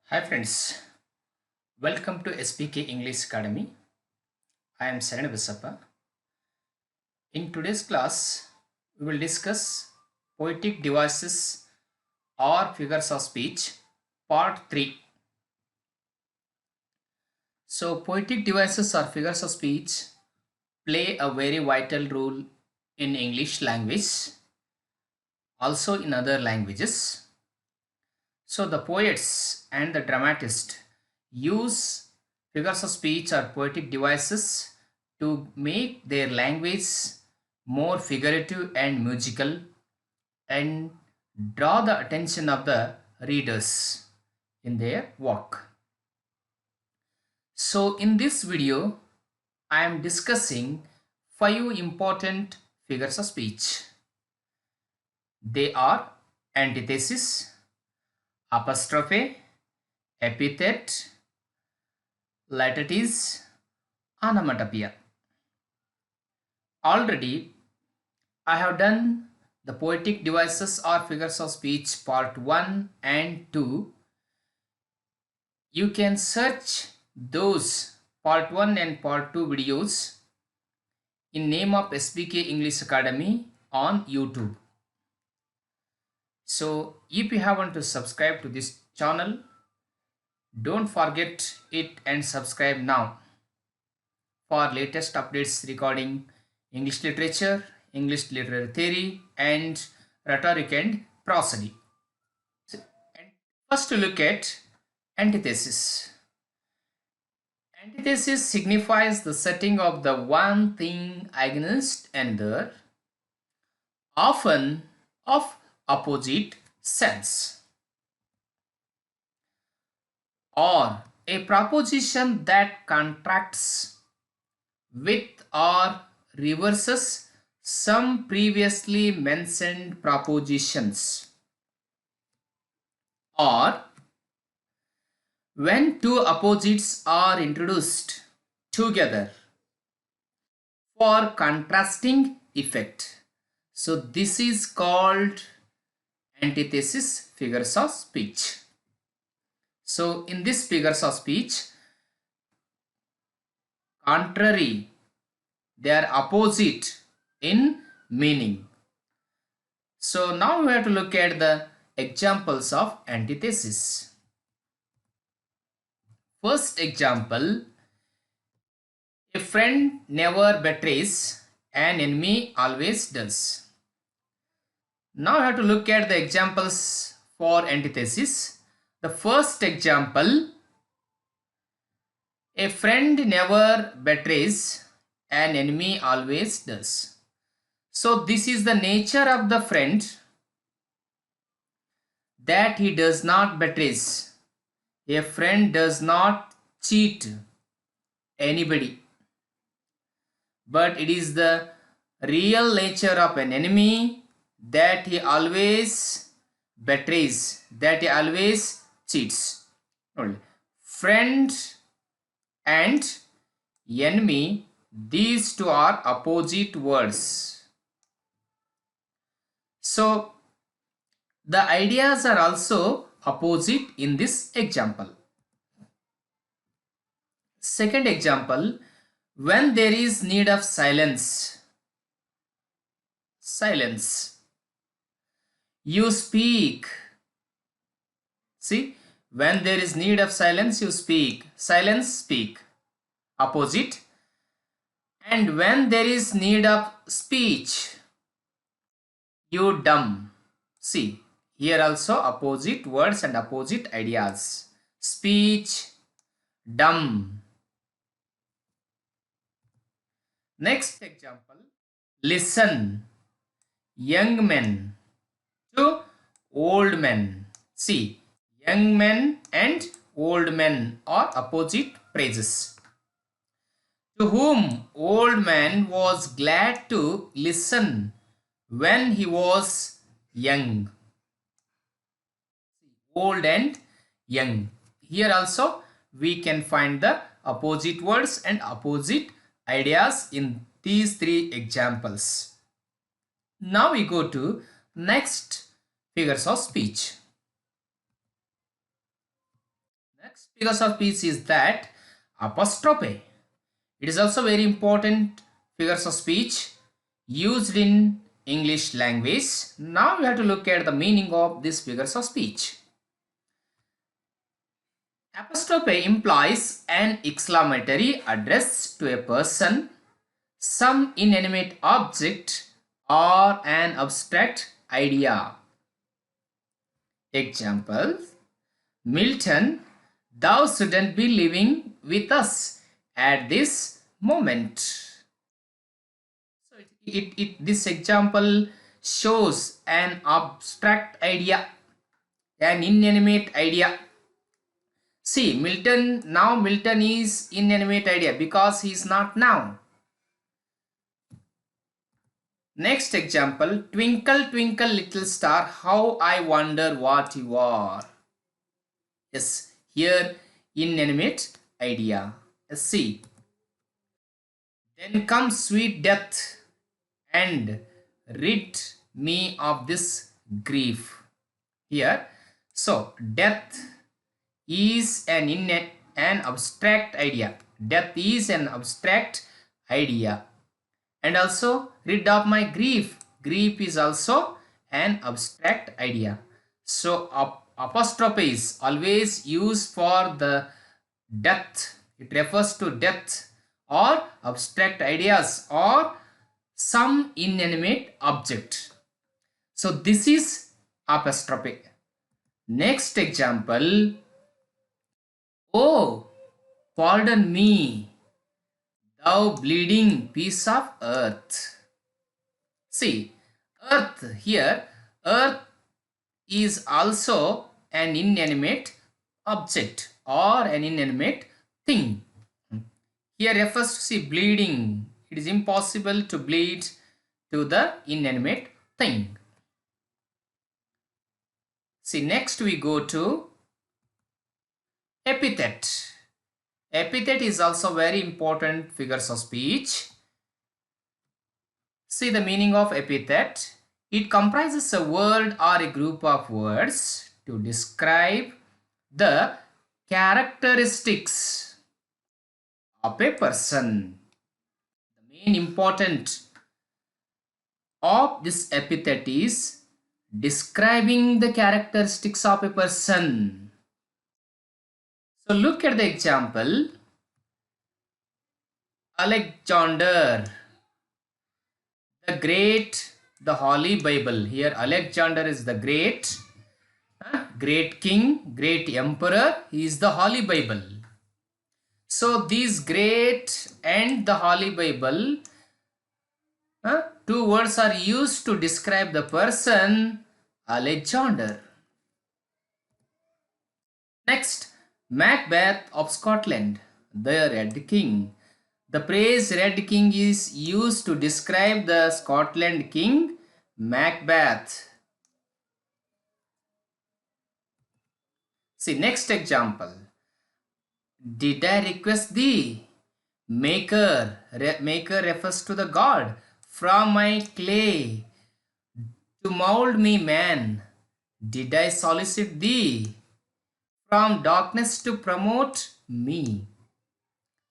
Hi friends, welcome to SPK English Academy. I am Saran Basappa. In today's class, we will discuss poetic devices or figures of speech, part 3. So, poetic devices or figures of speech play a very vital role in English language, also in other languages. So, the poets and the dramatists use figures of speech or poetic devices to make their language more figurative and musical and draw the attention of the readers in their work. So, in this video, I am discussing 5 important figures of speech. They are antithesis, apostrophe, epithet, latities, onomatopoeia. Already, I have done the poetic devices or figures of speech part 1 and 2. You can search those part 1 and part 2 videos in name of SPK English Academy on YouTube. So if you haven't to subscribe to this channel, don't forget it and subscribe now for latest updates regarding English literature, English literary theory and rhetoric and prosody. And first to look at antithesis. Antithesis signifies the setting of the one thing against another, often of opposite sense, or a proposition that contracts with or reverses some previously mentioned propositions, or when two opposites are introduced together for contrasting effect. So this is called antithesis figures of speech. So in this figures of speech, contrary, they are opposite in meaning. So now we have to look at the examples of antithesis. First example, a friend never betrays, an enemy always does. Now I have to look at the examples for antithesis. The first example, a friend never betrays, an enemy always does. So this is the nature of the friend, that he does not betrays. A friend does not cheat anybody. But it is the real nature of an enemy that he always betrays, that he always cheats. Friend and enemy, these two are opposite words. So the ideas are also opposite in this example. Second example, when there is need of silence, you speak. See, when there is need of silence, you speak. Silence, speak. Opposite. And when there is need of speech, you dumb. See, here also opposite words and opposite ideas. Speech, dumb. Next example, listen, young men to old men. See, young men and old men are opposite phrases. To whom old man was glad to listen when he was young. Old and young. Here also we can find the opposite words and opposite ideas in these three examples. Now we go to next figures of speech. Next figures of speech is that apostrophe. It is also very important figures of speech used in English language. Now we have to look at the meaning of these figures of speech. Apostrophe implies an exclamatory address to a person, some inanimate object, or an abstract idea. Example: Milton, thou shouldn't be living with us at this moment. So this example shows an abstract idea, an inanimate idea. See, Milton is inanimate idea because he is not now. Next example, twinkle twinkle little star, how I wonder what you are. Yes, here inanimate idea. See, then comes sweet death and rid me of this grief. Here, so death is an abstract idea. Death is an abstract idea. And also rid of my grief. Grief is also an abstract idea. So apostrophe is always used for the death. It refers to death or abstract ideas or some inanimate object. So this is apostrophe. Next example. Oh, pardon me, thou bleeding piece of earth. See, earth here, earth is also an inanimate object or an inanimate thing. Here refers to see bleeding. It is impossible to bleed to the inanimate thing. See, next we go to epithet. Epithet is also very important figures of speech. See the meaning of epithet. It comprises a word or a group of words to describe the characteristics of a person. The main important of this epithet is describing the characteristics of a person. So look at the example. Alexander the Great, the Holy Bible. Here Alexander is the great, great king, great emperor. He is the Holy Bible. So these great and the Holy Bible, two words are used to describe the person Alexander. Next, Macbeth of Scotland, the Red King. The phrase Red King is used to describe the Scotland king Macbeth. See next example. Did I request thee? Maker. Maker refers to the God. From my clay to mold me man. Did I solicit thee? From darkness to promote me.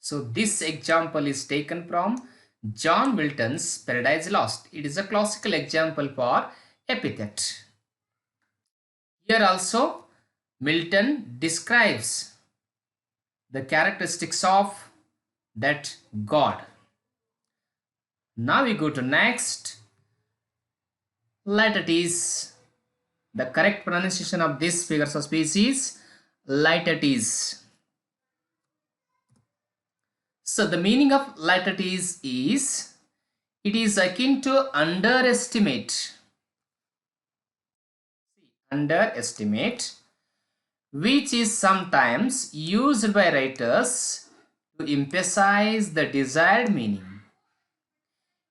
So this example is taken from John Milton's Paradise Lost. It is a classical example for epithet. Here also Milton describes the characteristics of that God. Now we go to next. Laertes. The correct pronunciation of this figures of speech is Laertes. So the meaning of laertes is, it is akin to underestimate. Underestimate, which is sometimes used by writers to emphasize the desired meaning.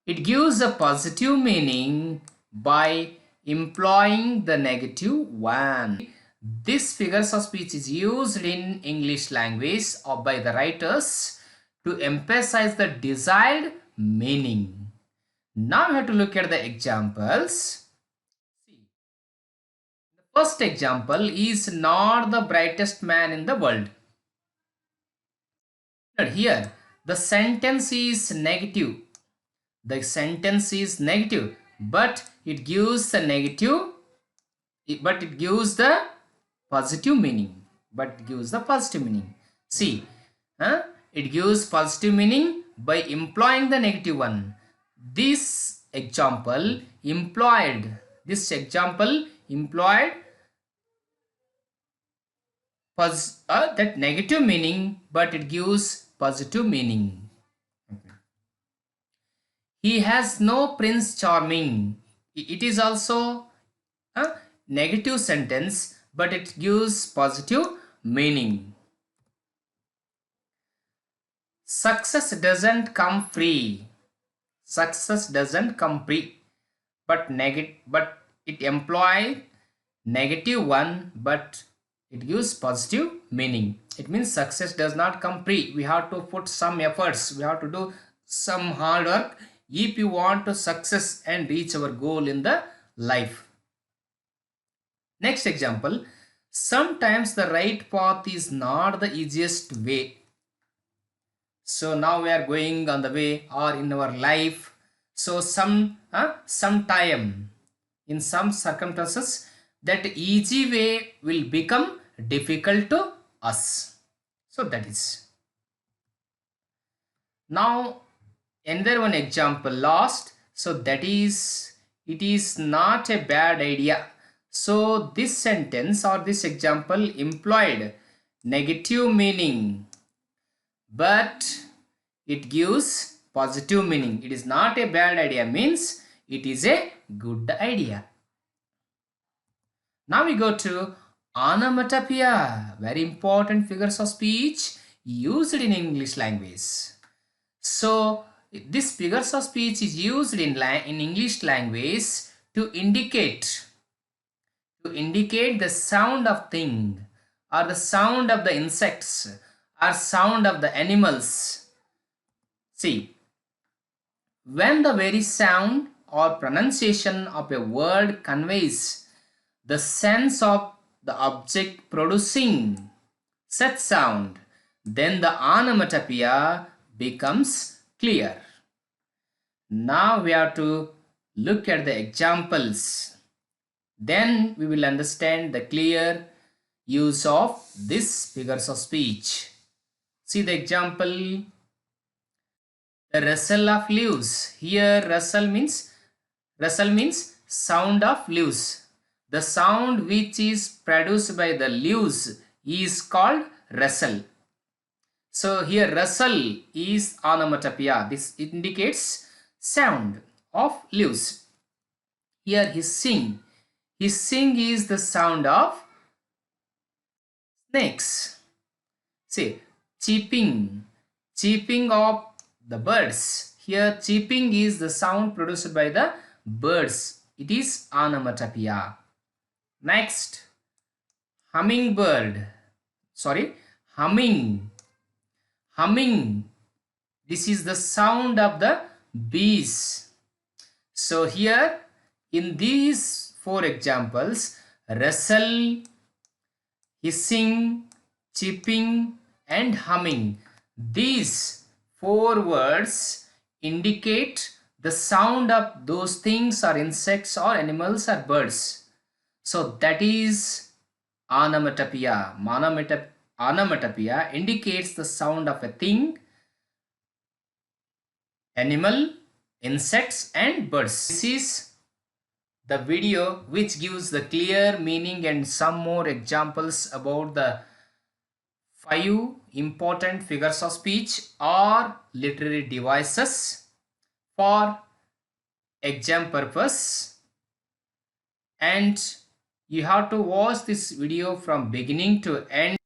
It gives a positive meaning by employing the negative one. This figures of speech is used in English language or by the writers to emphasize the desired meaning. Now we have to look at the examples. See, the first example is not the brightest man in the world. But here, the sentence is negative. The sentence is negative, but it gives the negative, but it gives the positive meaning. But it gives the positive meaning. See, it gives positive meaning by employing the negative one. This example employed. This example employed that negative meaning, but it gives positive meaning. He has no Prince Charming. It is also a negative sentence, but it gives positive meaning. Success doesn't come free. Success doesn't come free, but it employs negative one, but it gives positive meaning. It means success does not come free. We have to put some efforts. We have to do some hard work if you want to success and reach our goal in the life. Next example, sometimes the right path is not the easiest way. So now we are going on the way or in our life. So some time in some circumstances that easy way will become difficult to us. So that is. Now another one example lost. So that is, it is not a bad idea. So this sentence or this example employed negative meaning, but it gives positive meaning. It is not a bad idea means it is a good idea. Now we go to onomatopoeia, very important figures of speech used in English language. So this figures of speech is used in English language to indicate the sound of thing, or the sound of the insects, or sound of the animals. See, when the very sound or pronunciation of a word conveys the sense of the object producing such sound, then the onomatopoeia becomes clear. Now we have to look at the examples. Then we will understand the clear use of these figures of speech. See the example, the rustle of leaves. Here rustle means sound of leaves. The sound which is produced by the leaves is called rustle. So here rustle is onomatopoeia. This indicates sound of leaves. Here hissing. Hissing is the sound of snakes. See, cheeping. Cheeping of the birds. Here cheeping is the sound produced by the birds. It is onomatopoeia. Next, hummingbird. Sorry, humming. Humming. This is the sound of the bees. So here in these four examples, rustle, hissing, chirping and humming, these four words indicate the sound of those things or insects or animals or birds. So that is onomatopoeia. Onomatopoeia indicates the sound of a thing, animal, insects and birds. This is the video which gives the clear meaning and some more examples about the 5 important figures of speech or literary devices for exam purpose, and you have to watch this video from beginning to end.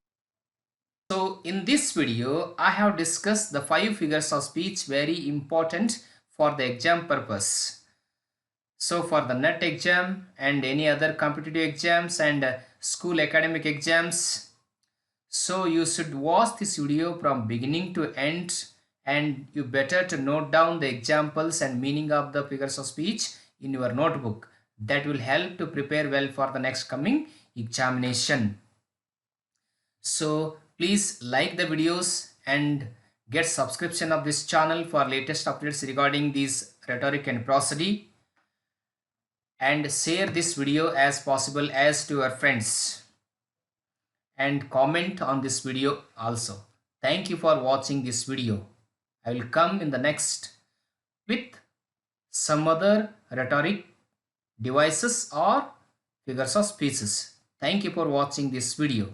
So in this video I have discussed the 5 figures of speech very important for the exam purpose. So for the NET exam and any other competitive exams and school academic exams, so you should watch this video from beginning to end, and you better to note down the examples and meaning of the figures of speech in your notebook. That will help to prepare well for the next coming examination. So please like the videos and Get subscription of this channel for latest updates regarding these rhetoric and prosody, and share this video as possible as to your friends, and comment on this video also. Thank you for watching this video. I will come in the next with some other rhetoric devices or figures of speeches. Thank you for watching this video.